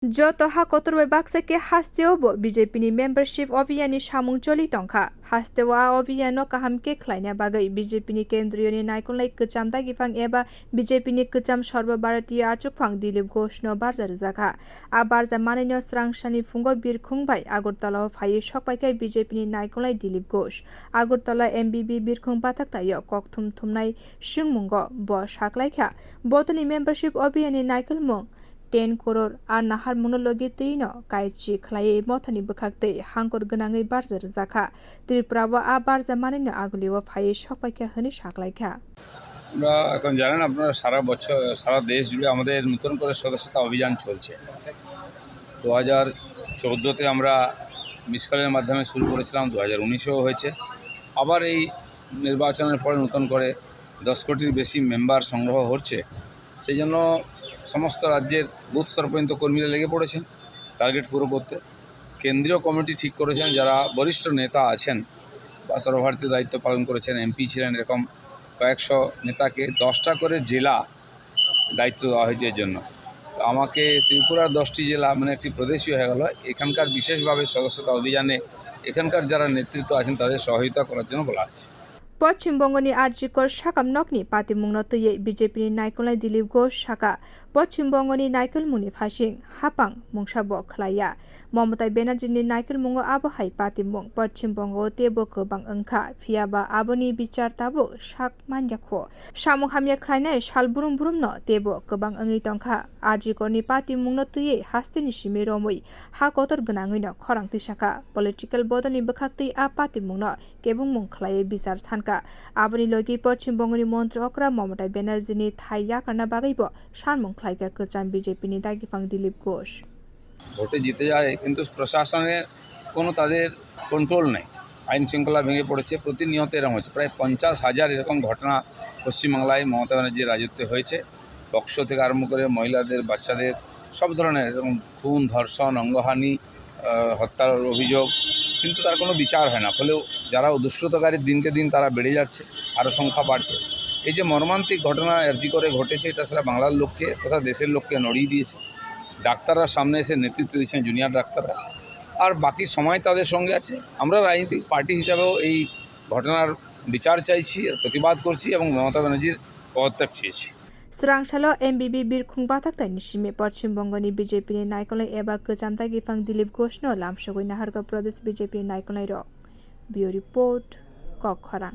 Joto ha kotorwe baksa ke haste obo BJP ni membership obiyani samung choli tongkha haste wa obiyano kaham ke khlaina bagai BJP ni kendriyo ni naikolnai kcham dagifang eba BJP ni kcham sarva bharatiya achukphang Dilip Ghosh no barjar jaka a barja manino srangshani fungo birkhung bai Agartala phai sokphaikha BJP ni naikolnai Dilip Ghosh Agartala MBB birkhung batak tayo kokthum thumnai singmungo bo saklaikha botoli membership obiyani naikolmung 10 crore R Nahar মনোলগে তৈন কাইচি খলায়ে মথানি বখাকতে হাঙ্কর গনাঙै বারজার জাখা ত্রিপুরাবো a Berjaya মানিনো আগুলিও ফায়ে সকপাইখা হনি সাকলাইখা আমরা এখন জানেন আপনারা সারা দেশ জুড়ে আমাদের নতুন করে সদস্যতা অভিযান চলছে 2014তে আমরা মিসকলের মাধ্যমে শুরু করেছিলাম 2019এও হয়েছে আবার এই নির্বাচনের পরে নতুন করে 10 কোটির বেশি মেম্বার সংগ্রহ হচ্ছে সেই জন্য সমস্ত রাজ্যের বুথ স্তর পর্যন্ত কর্মীরা লেগে পড়েছেন টার্গেট পুরো করতে কেন্দ্রীয় কমিটি ঠিক করেছেন যারা বরিষ্ঠ নেতা আছেন বা সর্বভারতীয় দায়িত্ব পালন করেছেন এমপি ছিলেন এরকম কয়েকশো নেতাকে 10টা করে জেলা দায়িত্ব দেওয়া হয়েছে এর জন্য তো আমাকে ত্রিপুরার 10টি জেলা মানে একটি প্রদেশীয় হয়ে গেল এখানকার বিশেষভাবে সদস্যতা অভিযানে এখানকার যারা নেতৃত্ব আছেন তাদের সহযোগিতা করার জন্য বলা হয়েছে পশ্চিমবঙ্গনি আরজিকর সাকাম নকনি পাতিমুংনো তৈয়ে বিজেপিনি নাইকলনাই দিলীপ ঘোষ সাকা পশ্চিমবঙ্গনি নাইকলমুনি ফাসিং হাপাং মুংসাব খলাইয়া মমতা ব্যানার্জিনি নাইকলমুঙ্গ আবহাই পাতিমুং পশ্চিমবঙ্গ তেবো গোবাং ওংখা ফিয়াবা আবনি বিচার তাবো সাক মানয়াখো সামুং হামিয়া খলাইনাय সাল বুরুম বুরুমনো তেবো গোবাং ওङै তংখা আরজিকরনি পাতিমুংনো তৈয়ে হাস্তেনি সিমি রমৈ হা কতর গনাङैनो খরাংতি সাকা পলিটিক্যাল বদলनि বখাকতै আ পাতিমুংनो কেবুংমুং খলায়ে বিচার সানকা আবনি লগে পশ্চিমবঙ্গনি মন্ত্রী অকরা মমতা ব্যানার্জিনি থাই ইয়াকারনা বাগাইবো সানমুং খলাইকা কচাম বিজেপিনি দাগিফাং দিলীপ ঘোষ ভোটে জিতে যায় কিন্তু প্রশাসনের কোনো তাদের কন্ট্রোল নেই আইন শৃঙ্খলা ভেঙে পড়েছে প্রতিনিয়ত এরকম হচ্ছে প্রায় 50,000 এরকম ঘটনা পশ্চিমবাংলায় মমতা ব্যানার্জির রাজত্বে হয়েছে বক্সো থেকে আরম্ভ করে মহিলাদের বাচ্চাদের সব ধরনের এরকম খুন ধর্ষণ অঙ্গহানি হত্যার অভিযোগ কিন্তু তার কোনো বিচার হয় না ফলেও যারা দুষ্কৃতকারী দিনকে দিন তারা বেড়ে যাচ্ছে আরও সংখ্যা বাড়ছে এই যে মর্মান্তিক ঘটনা আরজি করে ঘটেছে এটা সারা বাংলার লোককে তথা দেশের লোককে নড়িয়ে দিয়েছে ডাক্তাররা সামনে এসে নেতৃত্ব দিচ্ছেন জুনিয়র ডাক্তাররা আর বাকি সময় তাদের সঙ্গে আছে আমরা রাজনৈতিক পার্টি হিসাবেও এই ঘটনার বিচার চাইছি আর প্রতিবাদ করছি এবং মমতা ব্যানার্জির পদত্যাগ চেয়েছি স্রাংশালো এমবিবি বিরখুং বাতাকতাই নিশিমে পশ্চিমবঙ্গনি বিজেপিনি নাইকলনাই এবা কচাম দাগিফাং দিলীপ ঘোষনো লামসগৈ নাহারগা প্রদেশ বিজেপিনি নাইকলনাই র বিও রিপোর্ট কখরা।